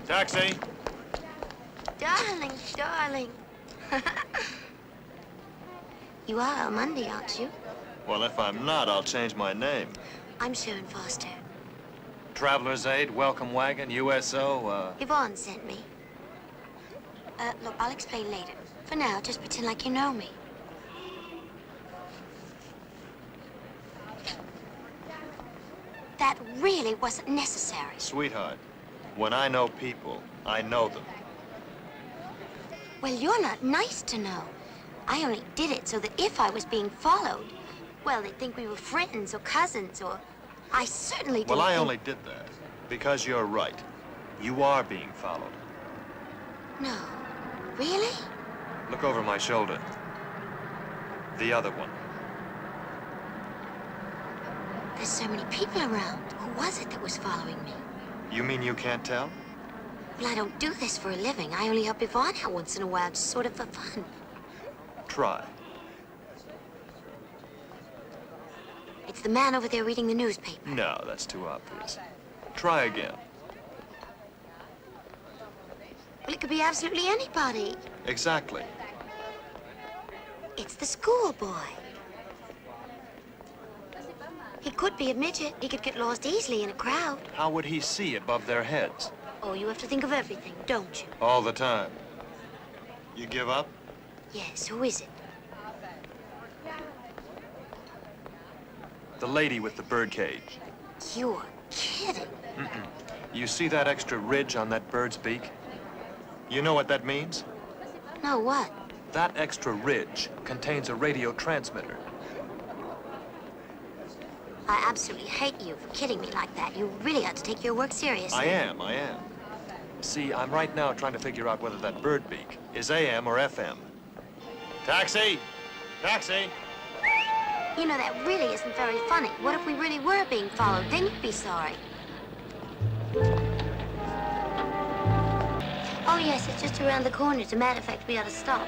Taxi! Darling, darling. You are El Monday, aren't you? Well, if I'm not, I'll change my name. I'm Sharon Foster. Traveler's Aid, Welcome Wagon, USO, Yvonne sent me. Look, I'll explain later. For now, just pretend like you know me. That really wasn't necessary. Sweetheart, when I know people, I know them. Well, you're not nice to know. I only did it so that if I was being followed, well, they'd think we were friends or cousins or... I certainly didn't Well, I think... only did that because you're right. You are being followed. No. Really? Look over my shoulder. The other one. There's so many people around. Who was it that was following me? You mean you can't tell? Well, I don't do this for a living. I only help Yvonne out once in a while, just sort of for fun. Try. It's the man over there reading the newspaper. No, that's too obvious. Try again. Well, it could be absolutely anybody. Exactly. It's the schoolboy. He could be a midget. He could get lost easily in a crowd. How would he see above their heads? Oh, you have to think of everything, don't you? All the time. You give up? Yes, who is it? The lady with the birdcage. You're kidding. Mm-mm. You see that extra ridge on that bird's beak? You know what that means? No, what? That extra ridge contains a radio transmitter. I absolutely hate you for kidding me like that. You really ought to take your work seriously. I am. See, I'm right now trying to figure out whether that bird beak is AM or FM. Taxi! Taxi! You know, that really isn't very funny. What if we really were being followed? Then you'd be sorry. Oh, yes, it's just around the corner. As a matter of fact, we ought to stop.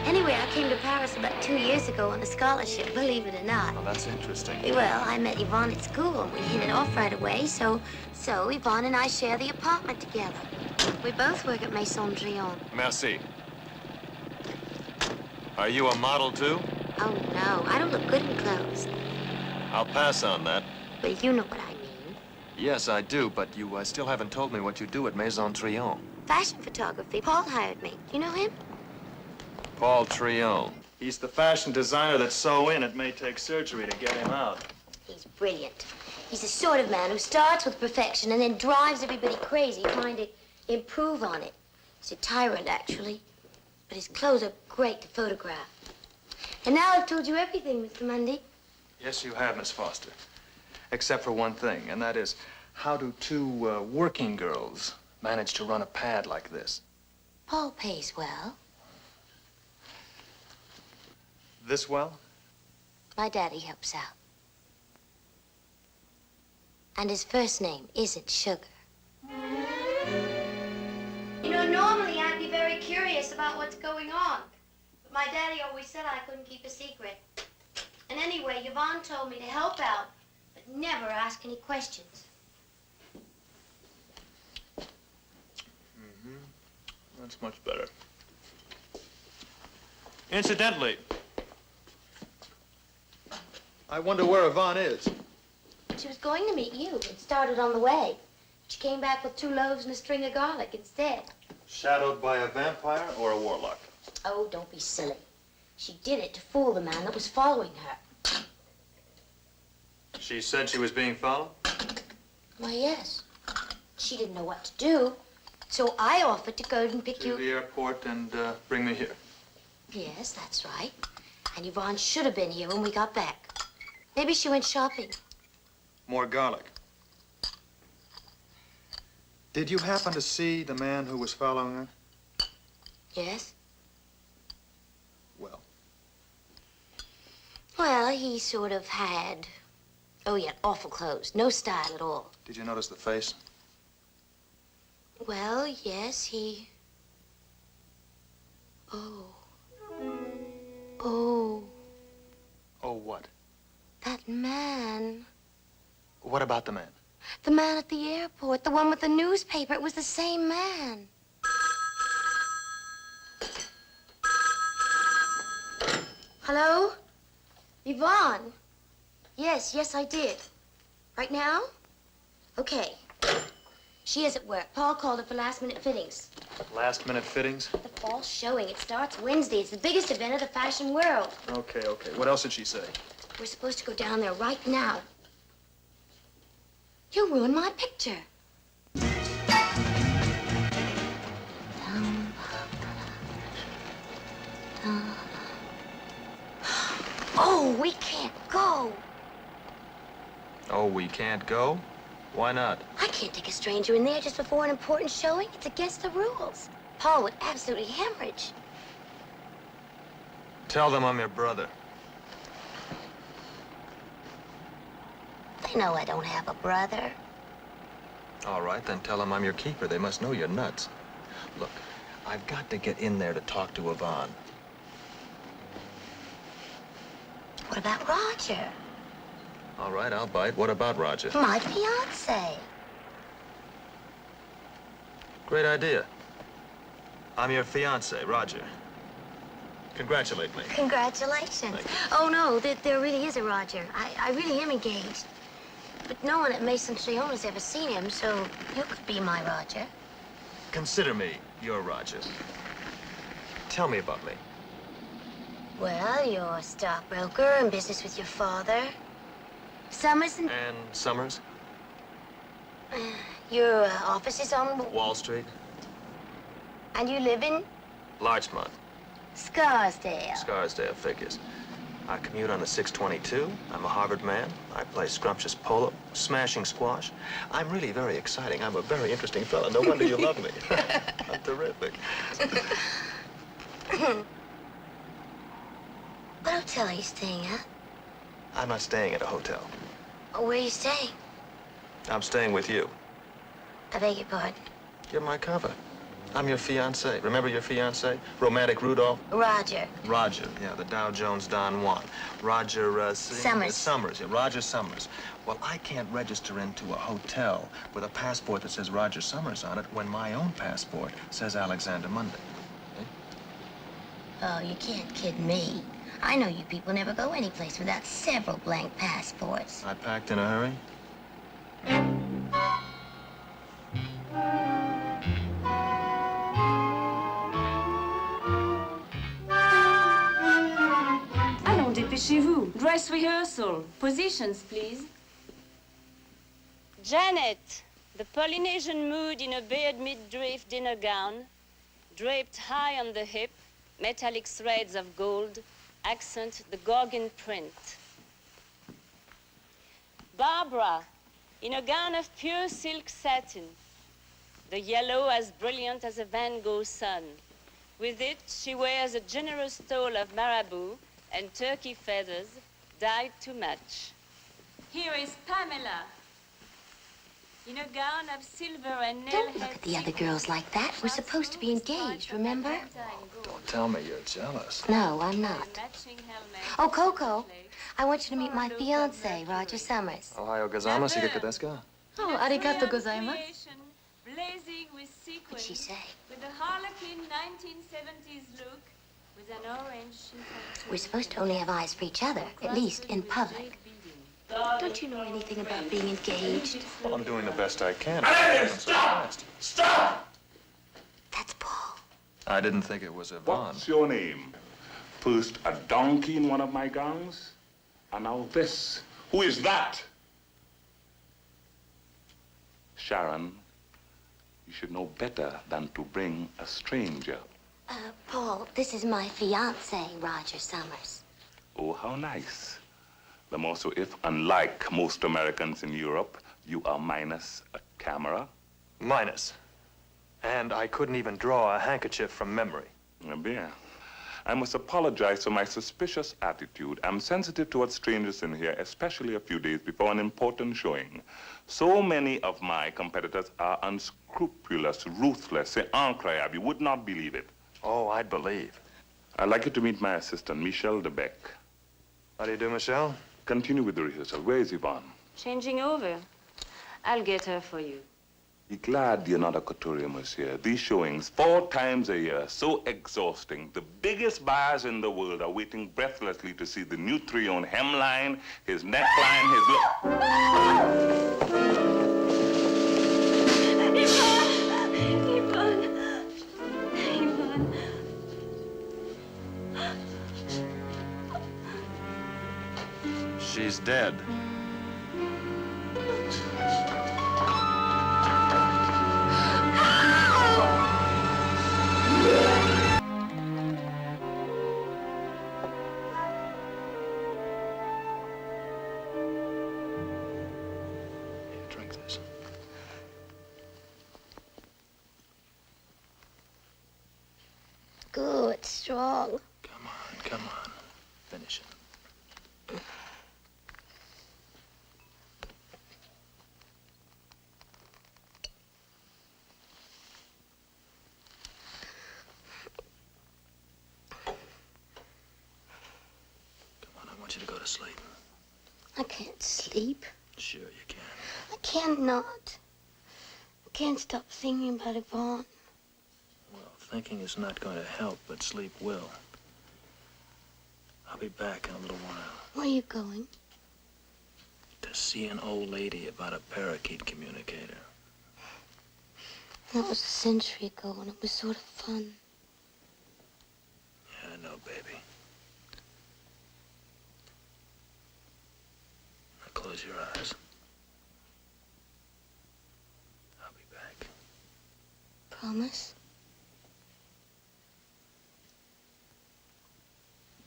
Anyway, I came to Paris about 2 years ago on a scholarship, believe it or not. Well, that's interesting. Well, I met Yvonne at school, and we hit it off right away, so Yvonne and I share the apartment together. We both work at Maison Trion. Merci. Are you a model, too? Oh, no, I don't look good in clothes. I'll pass on that. Well, you know what I mean. Yes, I do, but you still haven't told me what you do at Maison Trion. Fashion photography. Paul hired me. You know him? Paul Trion. He's the fashion designer that's so in it may take surgery to get him out. He's brilliant. He's the sort of man who starts with perfection and then drives everybody crazy trying to improve on it. He's a tyrant, actually. But his clothes are great to photograph. And now I've told you everything, Mr. Mundy. Yes, you have, Miss Foster. Except for one thing, and that is, how do two working girls manage to run a pad like this? Paul pays well. This well? My daddy helps out. And his first name isn't Sugar. You know, normally I'd be very curious about what's going on. But my daddy always said I couldn't keep a secret. And anyway, Yvonne told me to help out, but never ask any questions. Mm-hmm. That's much better. Incidentally, I wonder where Yvonne is. She was going to meet you and started on the way. She came back with 2 loaves and a string of garlic instead. Shadowed by a vampire or a warlock? Oh, don't be silly. She did it to fool the man that was following her. She said she was being followed? Why, yes. She didn't know what to do, so I offered to go and pick you... To the airport and bring me here. Yes, that's right. And Yvonne should have been here when we got back. Maybe she went shopping. More garlic. Did you happen to see the man who was following her? Yes? Well? Well, he sort of had... Oh, yeah, awful clothes. No style at all. Did you notice the face? Well, yes, he... Oh. Oh. Oh, what? That man. What about the man? The man at the airport, the one with the newspaper. It was the same man. Hello? Yvonne? Yes, I did. Right now? Okay. She is at work. Paul called her for last-minute fittings. Last-minute fittings? The fall showing. It starts Wednesday. It's the biggest event of the fashion world. Okay. What else did she say? We're supposed to go down there right now. You'll ruin my picture. Oh, we can't go. Oh, we can't go? Why not? I can't take a stranger in there just before an important showing. It's against the rules. Paul would absolutely hemorrhage. Tell them I'm your brother. They know I don't have a brother. All right, then tell them I'm your keeper. They must know you're nuts. Look, I've got to get in there to talk to Yvonne. What about Roger? All right, I'll bite. What about Roger? My fiancé. Great idea. I'm your fiancé, Roger. Congratulate me. Congratulations. Thank you. Oh, no, there really is a Roger. I really am engaged. But no one at Mason Chillon has ever seen him, so you could be my Roger. Consider me your Roger. Tell me about me. Well, you're a stockbroker in business with your father. Summers and... And Summers? Your office is on... Wall Street? And you live in Larchmont. Scarsdale. Scarsdale figures. I commute on the 622. I'm a Harvard man. I play scrumptious polo, smashing squash. I'm really very exciting. I'm a very interesting fella. No wonder you love me. I'm terrific. What hotel are you staying at? I'm not staying at a hotel. Oh, where are you staying? I'm staying with you. I beg your pardon. You're my cover. I'm your fiancé. Remember your fiancé? Romantic Rudolph? Roger. Roger, yeah, the Dow Jones Don Juan. Roger, Summers. Summers, yeah, Roger Summers. Well, I can't register into a hotel with a passport that says Roger Summers on it when my own passport says Alexander Monday. Oh, you can't kid me. I know you people never go anyplace without several blank passports. I packed in a hurry. Allons, dépêchez-vous. Dress rehearsal. Positions, please. Janet, the Polynesian mood in a bared mid-drift dinner gown, draped high on the hip, metallic threads of gold, accent the Gorgon print. Barbara, in a gown of pure silk satin, the yellow as brilliant as a Van Gogh sun. With it, she wears a generous stole of marabou and turkey feathers dyed to match. Here is Pamela, in a gown of silver and nail Don't look at the other girls like that. We're supposed to be engaged, remember? Don't tell me you're jealous. No, I'm not. Oh, Coco, I want you to meet my fiancé, Roger Summers. Ohio gozaimasu, hige desu ka? Oh, arigato gozaimasu. Blazing with sequins. What'd she say? With a harlequin 1970s look, with an orange chiffon. We're supposed to only have eyes for each other, at least in public. Don't you know anything about being engaged? Well, I'm doing the best I can. Hey, stop! Stop! That's Paul. I didn't think it was Yvonne. What's your name? First a donkey in one of my gowns, and now this. Who is that? Sharon, you should know better than to bring a stranger. Paul, this is my fiancé, Roger Summers. Oh, how nice. The more so if, unlike most Americans in Europe, you are minus a camera. Minus. And I couldn't even draw a handkerchief from memory. Eh bien. I must apologize for my suspicious attitude. I'm sensitive towards strangers in here, especially a few days before an important showing. So many of my competitors are unscrupulous, ruthless, c'est incroyable. You would not believe it. Oh, I'd believe. I'd like you to meet my assistant, Michele Debec. How do you do, Michelle? Continue with the rehearsal. Where is Yvonne? Changing over. I'll get her for you. Be glad you're not a couturier, monsieur. These showings, 4 times a year, so exhausting. The biggest buyers in the world are waiting breathlessly to see the new three-on hemline, his neckline, his look. She's dead. Drink this. Good, strong. Come on. Finish it. I want you to go to sleep. I can't sleep. Sure you can. I cannot. I can't stop thinking about Yvonne. Well, thinking is not going to help, but sleep will. I'll be back in a little while Where are you going? to see an old lady about a parakeet communicator. That was a century ago, and it was sort of fun. Yeah, I know, baby. Now close your eyes. I'll be back. Promise?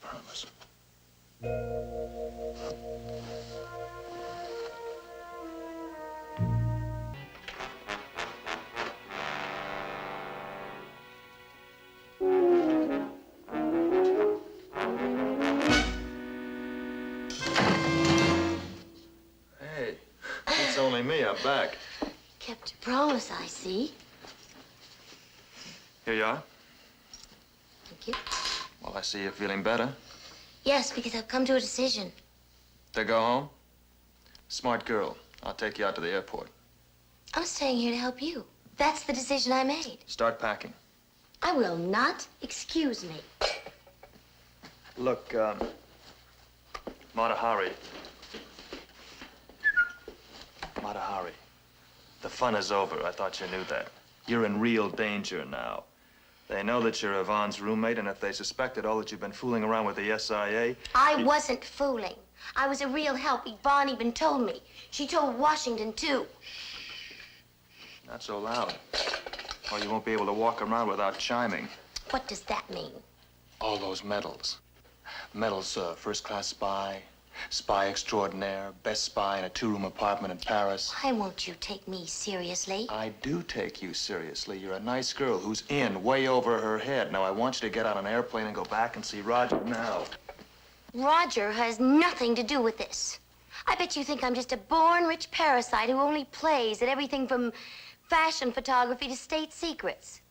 Promise. Hey, it's only me. I'm back. Kept your promise, I see. Here you are. Thank you. Well, I see you're feeling better. Yes, because I've come to a decision. To go home? Smart girl. I'll take you out to the airport. I'm staying here to help you. That's the decision I made. Start packing. I will not. Excuse me. Look, Matahari. Matahari. The fun is over. I thought you knew that. You're in real danger now. They know that you're Yvonne's roommate, and if they suspected all that you've been fooling around with the SIA... I wasn't fooling. I was a real help. Yvonne even told me. She told Washington, too. Not so loud, or you won't be able to walk around without chiming. What does that mean? All those medals. Medals, first-class spy, spy extraordinaire, best spy in a 2-room apartment in Paris. Why won't you take me seriously? I do take you seriously. You're a nice girl who's in way over her head. Now, I want you to get on an airplane and go back and see Roger now. Roger has nothing to do with this. I bet you think I'm just a born rich parasite who only plays at everything from fashion photography to state secrets.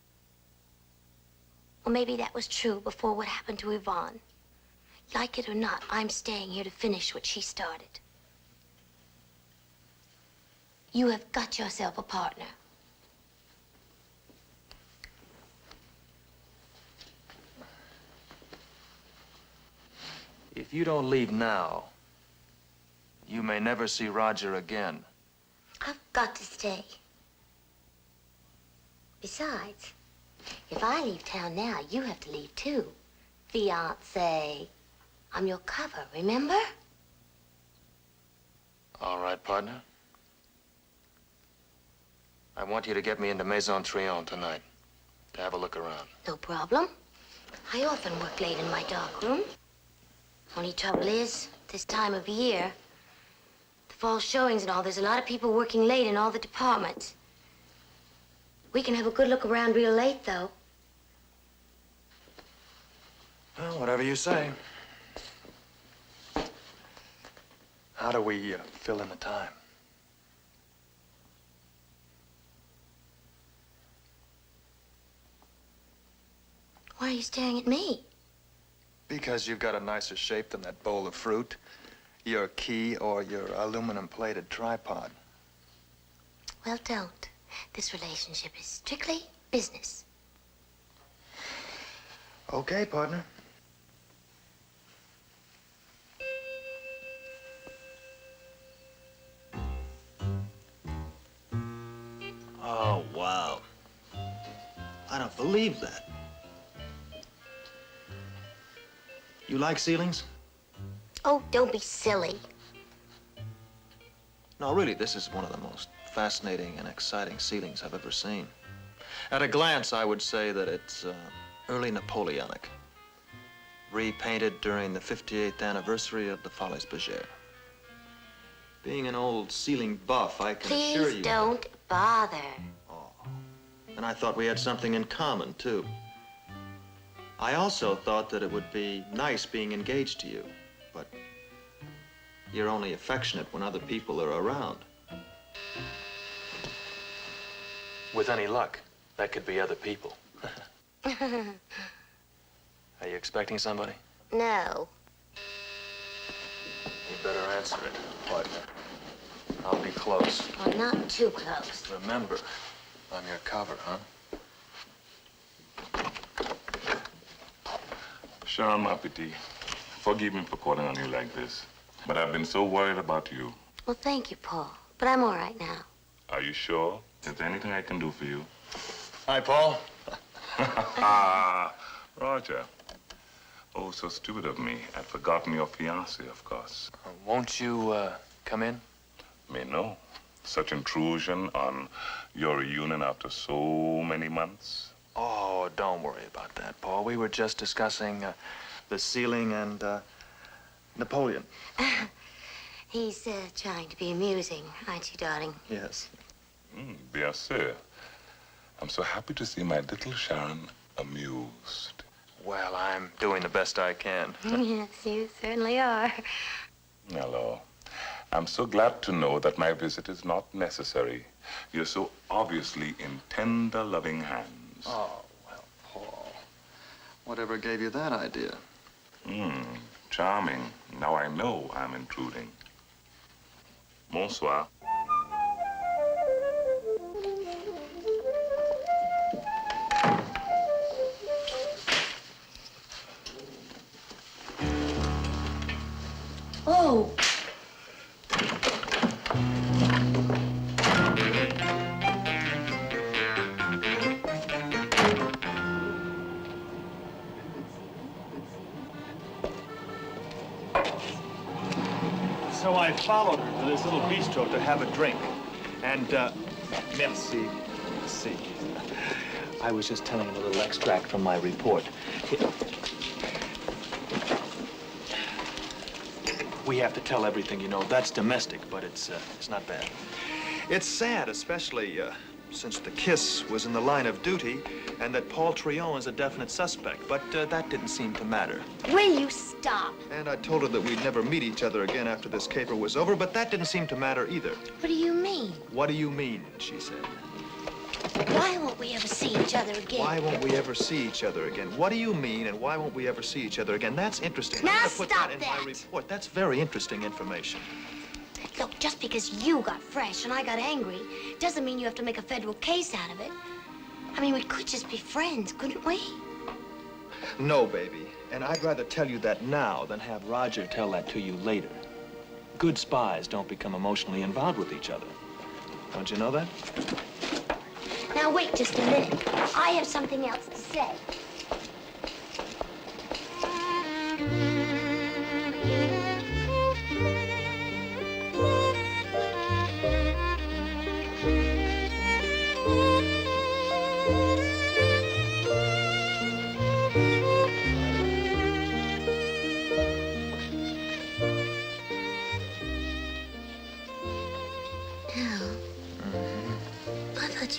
Well, maybe that was true before what happened to Yvonne. Like it or not, I'm staying here to finish what she started. You have got yourself a partner. If you don't leave now, you may never see Roger again. I've got to stay. Besides, if I leave town now, you have to leave too. Fiancé. I'm your cover, remember? All right, partner. I want you to get me into Maison Triomphe tonight to have a look around. No problem. I often work late in my darkroom. Only trouble is, this time of year, the fall showings and all, there's a lot of people working late in all the departments. We can have a good look around real late, though. Well, whatever you say. How do we fill in the time? Why are you staring at me? Because you've got a nicer shape than that bowl of fruit, your key, or your aluminum-plated tripod. Well, don't. This relationship is strictly business. Okay, partner. Oh, wow. I don't believe that. You like ceilings? Oh, don't be silly. No, really, this is one of the most fascinating and exciting ceilings I've ever seen. At a glance, I would say that it's early Napoleonic, repainted during the 58th anniversary of the Folies Bergère. Being an old ceiling buff, I can assure you... Please don't bother. Oh. And I thought we had something in common, too. I also thought that it would be nice being engaged to you, but you're only affectionate when other people are around. With any luck, that could be other people. Are you expecting somebody? No. You better answer it, partner. I'll be close. Well, not too close. Remember, I'm your cover, huh? Sharon, ma petite, forgive me for calling on you like this, but I've been so worried about you. Well, thank you, Paul. But I'm all right now. Are you sure? Is there anything I can do for you? Hi, Paul. Roger. Oh, so stupid of me. I'd forgotten your fiancé, of course. Won't you come in? Me no. Such intrusion on your reunion after so many months. Oh, don't worry about that, Paul. We were just discussing the ceiling and Napoleon. He's trying to be amusing, aren't you, darling? Yes. Bien sûr. I'm so happy to see my little Sharon amused. Well, I'm doing the best I can. Yes, you certainly are. Hello. I'm so glad to know that my visit is not necessary. You're so obviously in tender, loving hands. Oh, well, Paul. Whatever gave you that idea? Charming. Now I know I'm intruding. Bonsoir. Oh. So I followed her to this little bistro to have a drink. And, merci. Merci. I was just telling a little extract from my report. We have to tell everything, you know. That's domestic, but it's not bad. It's sad, especially since the kiss was in the line of duty and that Paul Trion is a definite suspect. But that didn't seem to matter. Will you stop? And I told her that we'd never meet each other again after this caper was over, but that didn't seem to matter either. What do you mean? What do you mean, she said. Why won't we ever see each other again? Why won't we ever see each other again? What do you mean, and why won't we ever see each other again? That's interesting. Now I'm gonna put stop that in that. my report. That's very interesting information. Look, just because you got fresh and I got angry doesn't mean you have to make a federal case out of it. I mean, we could just be friends, couldn't we? No, baby. And I'd rather tell you that now than have Roger tell that to you later. Good spies don't become emotionally involved with each other. Don't you know that? Now, wait just a minute. I have something else to say.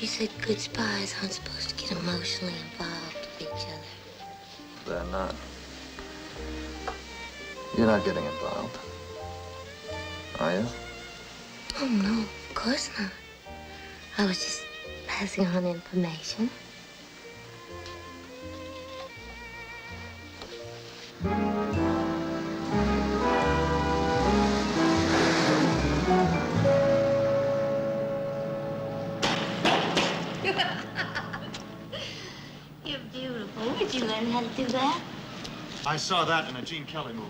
You said good spies aren't supposed to get emotionally involved with each other. They're not. You're not getting involved. Are you? Oh, no, of course not. I was just passing on information. You're beautiful. Where'd you learn how to do that? I saw that in a Gene Kelly movie.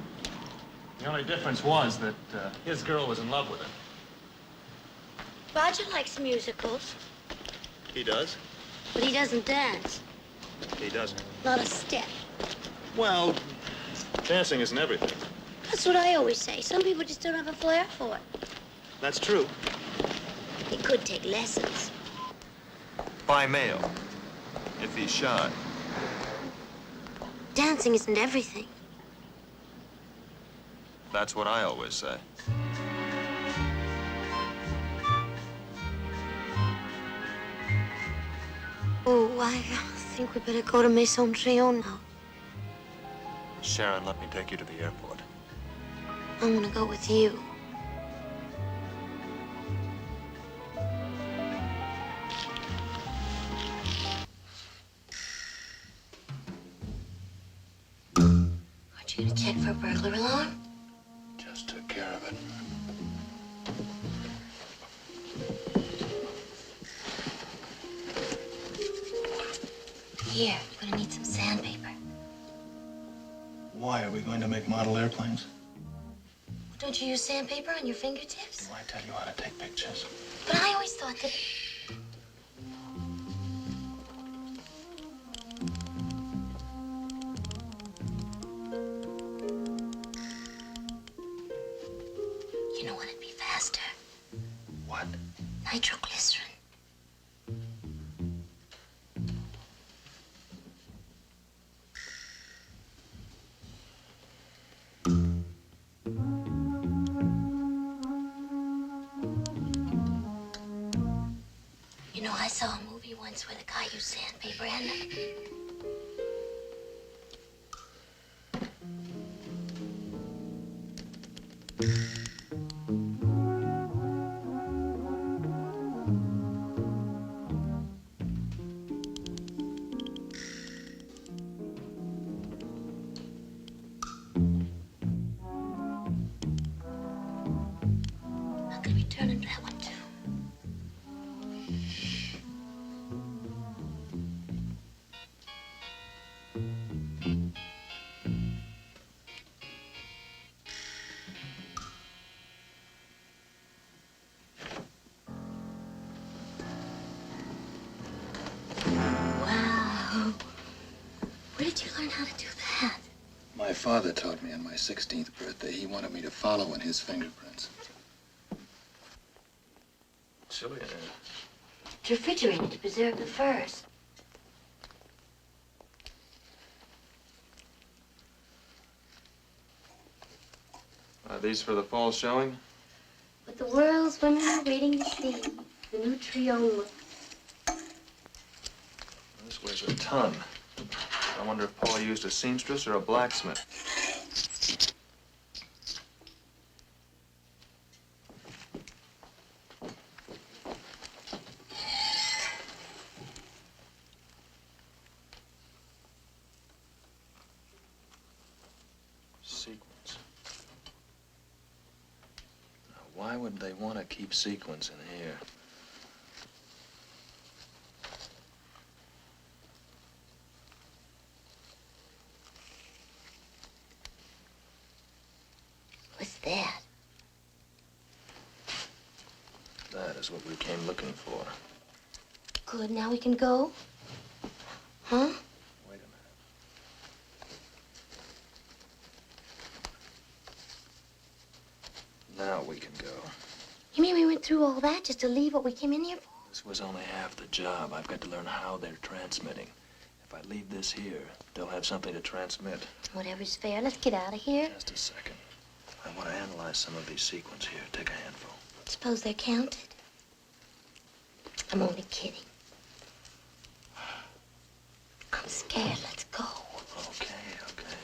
The only difference was that his girl was in love with him. Roger likes musicals, He does? but he doesn't dance. He doesn't. Not a step. Well, dancing isn't everything. That's what I always say. Some people just don't have a flair for it. That's true. He could take lessons. By mail, if he's shy. Dancing isn't everything. That's what I always say. Oh, I think we better go to Maison Trion now. Sharon, let me take you to the airport. I want to go with you. Aren't you gonna check for a burglar alarm? Just took care of it. Here, you're gonna need some sandpaper. Why, are we going to make model airplanes? Don't you use sandpaper on your fingertips? Do I tell you how to take pictures? But I always thought that... You know what'd be faster? What? Nitroglycerin. You know, I saw a movie once where the guy used sandpaper and... How can we turn into that one, too? Wow. Where did you learn how to do that? My father taught me on my 16th birthday. He wanted me to follow in his fingerprints. Silly. It's refrigerated to preserve the furs. Are these for the fall showing? But the world's women are waiting to see the new trio. This weighs a ton. I wonder if Paul used a seamstress or a blacksmith. Sequins. Now, why would they want to keep sequins in here? What's that? That is what we came looking for. Good, now we can go? Huh? Wait a minute. Now we can go. You mean we went through all that just to leave what we came in here for? This was only half the job. I've got to learn how they're transmitting. If I leave this here, they'll have something to transmit. Whatever's fair, let's get out of here. Just a second. I want to analyze some of these sequins here. Take a handful. Suppose they're counted. I'm only kidding. I'm scared. Let's go. Okay, okay.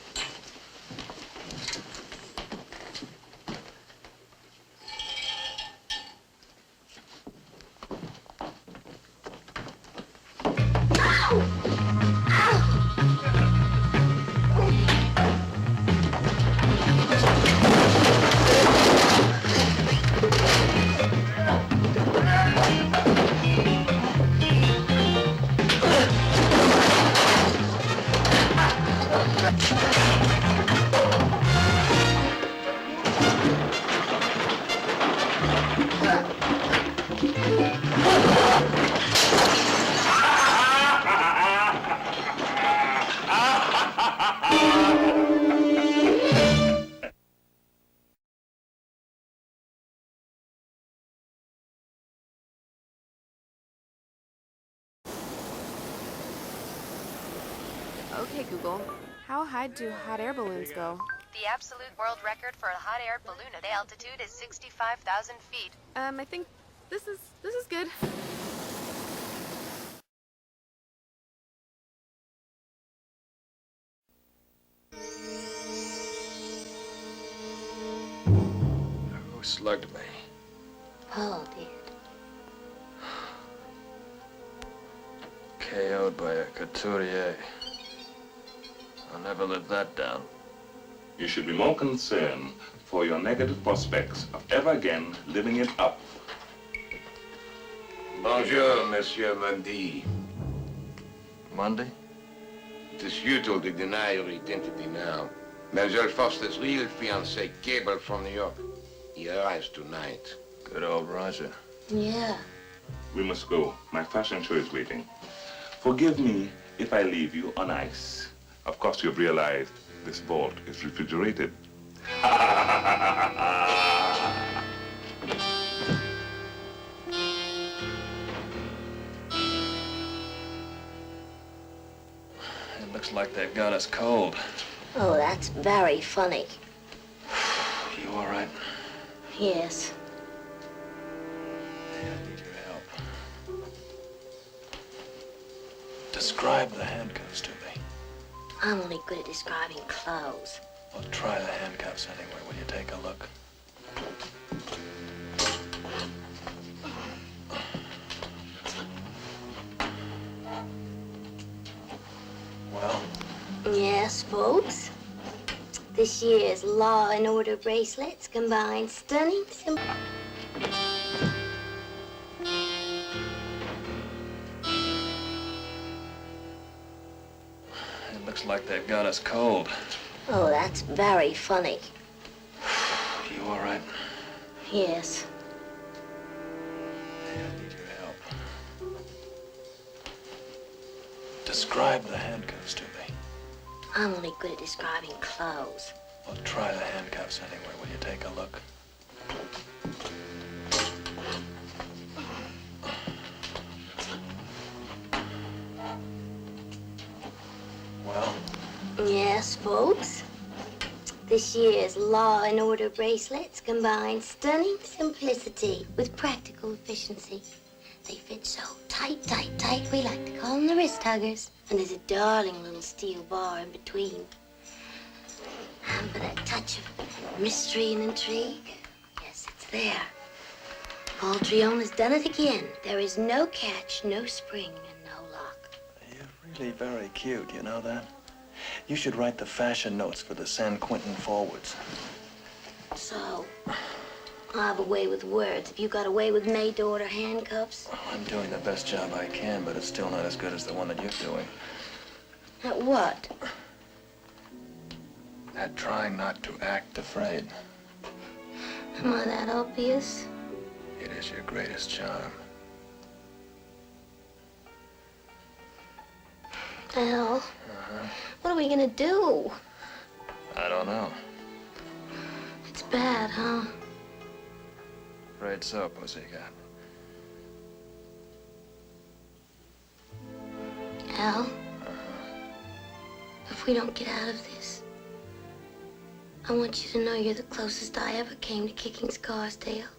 Okay, Google. How high do hot air balloons go? The absolute world record for a hot air balloon at altitude is 65,000 feet. I think this is good. Who slugged me? Paul did. KO'd by a couturier. I'll never live that down. You should be more concerned for your negative prospects of ever again living it up. Bonjour, Monsieur Mundy. Monday? It is futile to deny your identity now. Michele Foster's real fiancé cabled from New York. He arrives tonight. Good old Roger. Yeah. We must go. My fashion show is waiting. Forgive me if I leave you on ice. Of course, you've realized this vault is refrigerated. It looks like they've got us cold. Oh, that's very funny. You all right? Yes. I need your help. Describe the handcuffs to me. I'm only good at describing clothes. Well, try the handcuffs anyway. Will you take a look? Well? Yes, folks. This year's Law and Order bracelets combine stunning It looks like they've got us cold. Oh, that's very funny. You all right? Yes. I need your help. Describe the handcuffs to me. I'm only good at describing clothes. Well, try the handcuffs anyway. Will you take a look? Well? Yes, folks. This year's Law and Order bracelets combine stunning simplicity with practical efficiency. They fit so tight, tight, tight, we like to call them the wrist huggers. And there's a darling little steel bar in between. And for that touch of mystery and intrigue, yes, it's there. Paul Trione has done it again. There is no catch, no spring, and no lock. You're really very cute, you know that? You should write the fashion notes for the San Quentin forwards. So, I have a way with words. Have you got a way with maid-to-order handcuffs? Well, I'm doing the best job I can, but it's still not as good as the one that you're doing. At what? At trying not to act afraid. Am I that obvious? It is your greatest charm. Al, what are we gonna do? I don't know. It's bad, huh? Afraid so, pussycat. Al, if we don't get out of this, I want you to know you're the closest I ever came to kicking Scarsdale.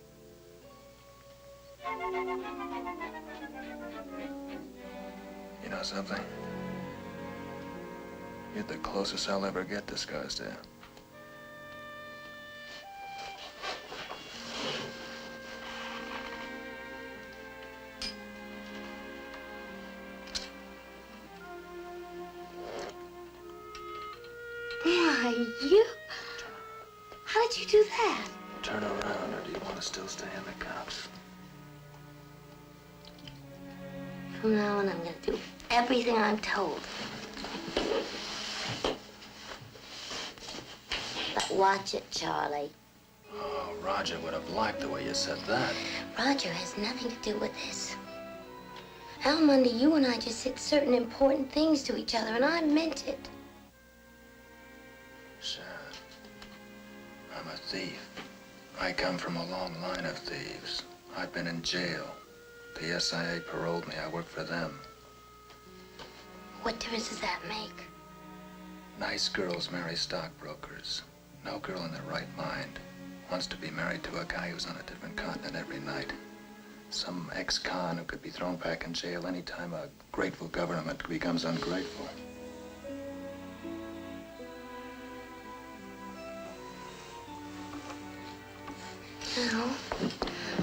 You know something? You're the closest I'll ever get to Scarsdale. Why, you? How did you do that? Turn around, or do you want to still stay in the cuffs? From now on, I'm gonna do everything I'm told. But watch it, Charlie. Oh, Roger would have liked the way you said that. Roger has nothing to do with this. Al Mundy, you and I just said certain important things to each other, and I meant it. Sharon, I'm a thief. I come from a long line of thieves. I've been in jail. The SIA paroled me. I work for them. What difference does that make? Nice girls marry stockbrokers. No girl in their right mind wants to be married to a guy who's on a different continent every night. Some ex-con who could be thrown back in jail any time a grateful government becomes ungrateful. No,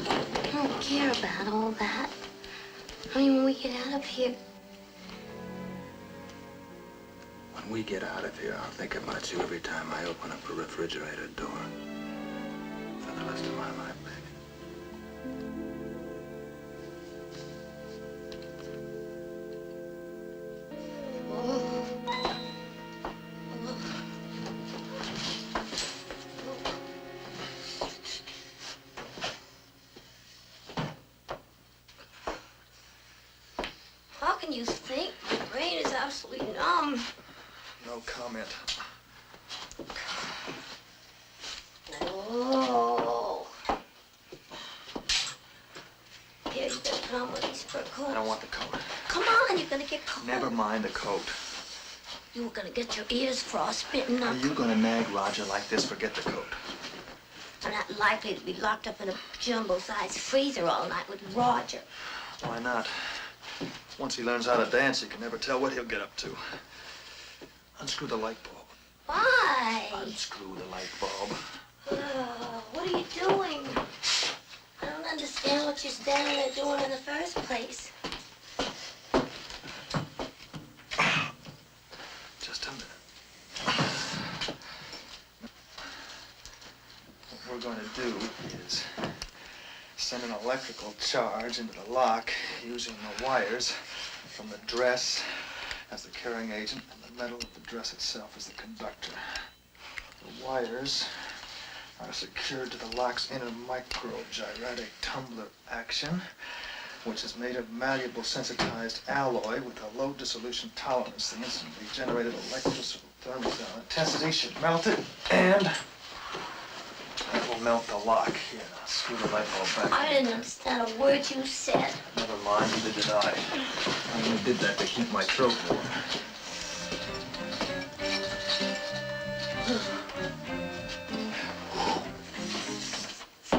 I don't care about all that. I mean, when we get out of here, When we get out of here, I'll think about you every time I open up a refrigerator door. For the rest of my life, baby. how can you think? My brain is absolutely numb. No comment. Oh. Here, you better put on one of these fur coats. I don't want the coat. Come on, you're gonna get cold. Never mind the coat. You were gonna get your ears frostbitten Are up. you gonna nag Roger like this? Forget the coat. I'm not likely to be locked up in a jumbo-sized freezer all night with Roger. Why not? Once he learns how to dance, you can never tell what he'll get up to. Unscrew the light bulb. Why? Unscrew the light bulb. What are you doing? I don't understand what you're standing there doing in the first place. Just a minute. What we're going to do is send an electrical charge into the lock using the wires from the dress as the carrying agent and the metal of the dress itself as the conductor. The wires are secured to the lock's inner micro-gyratic tumbler action, which is made of malleable sensitized alloy with a low dissolution tolerance. The instantly generated electrical thermal intensity should melt it, and that will melt the lock. Here, now screw the light bulb back. I didn't understand a word you said. Never mind, neither did I. I only did that to keep my throat warm.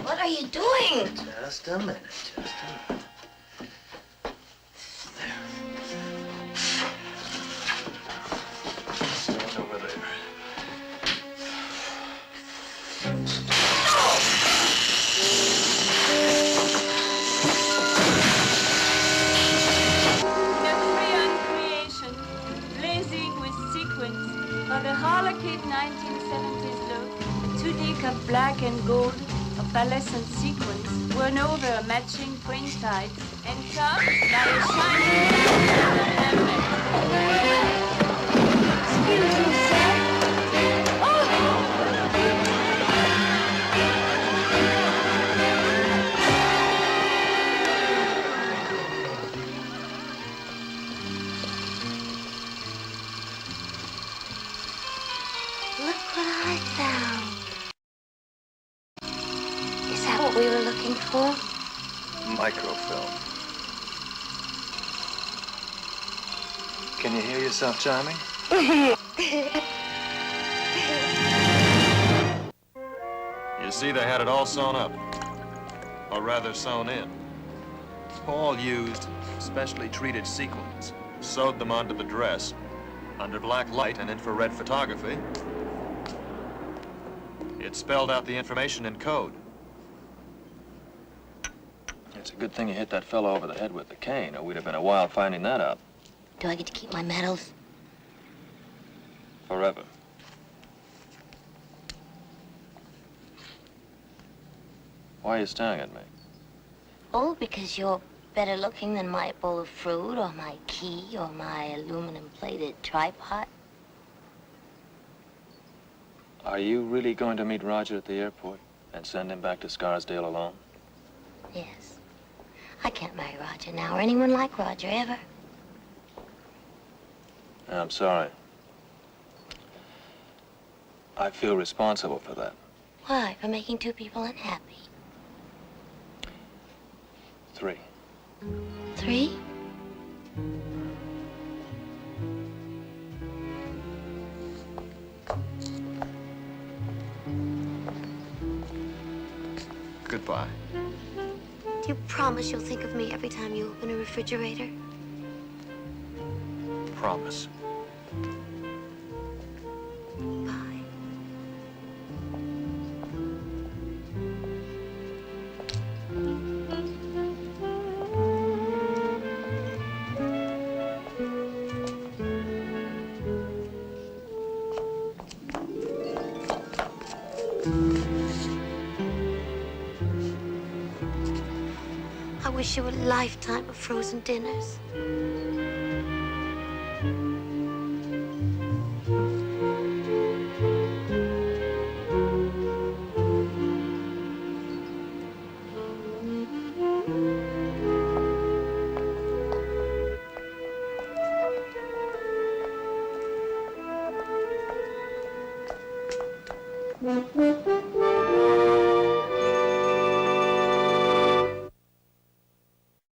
What are you doing? Just a minute, just a minute. Stand over there. Creation, blazing with sequins, for the Harlequin 1970s look, a tunic of black and gold, opalescent sequins, worn over a matching print tights, and topped by a shiny helmet. Excuse me, sir. Look what I found. Is that what we were looking for? Microfilm. Can you hear yourself chiming? You see, they had it all sewn up. Or rather, sewn in. Paul used specially treated sequins, sewed them onto the dress, under black light and infrared photography. It spelled out the information in code. It's a good thing you hit that fellow over the head with the cane, or we'd have been a while finding that out. Do I get to keep my medals? Forever. Why are you staring at me? Oh, because you're better looking than my bowl of fruit, or my key, or my aluminum-plated tripod. Are you really going to meet Roger at the airport and send him back to Scarsdale alone? Yes. I can't marry Roger now, or anyone like Roger, ever. I'm sorry. I feel responsible for that. Why? For making two people unhappy. 3. promise you'll think of me every time you open a refrigerator? Promise. Bye. I wish you a lifetime of frozen dinners. Mm-hmm.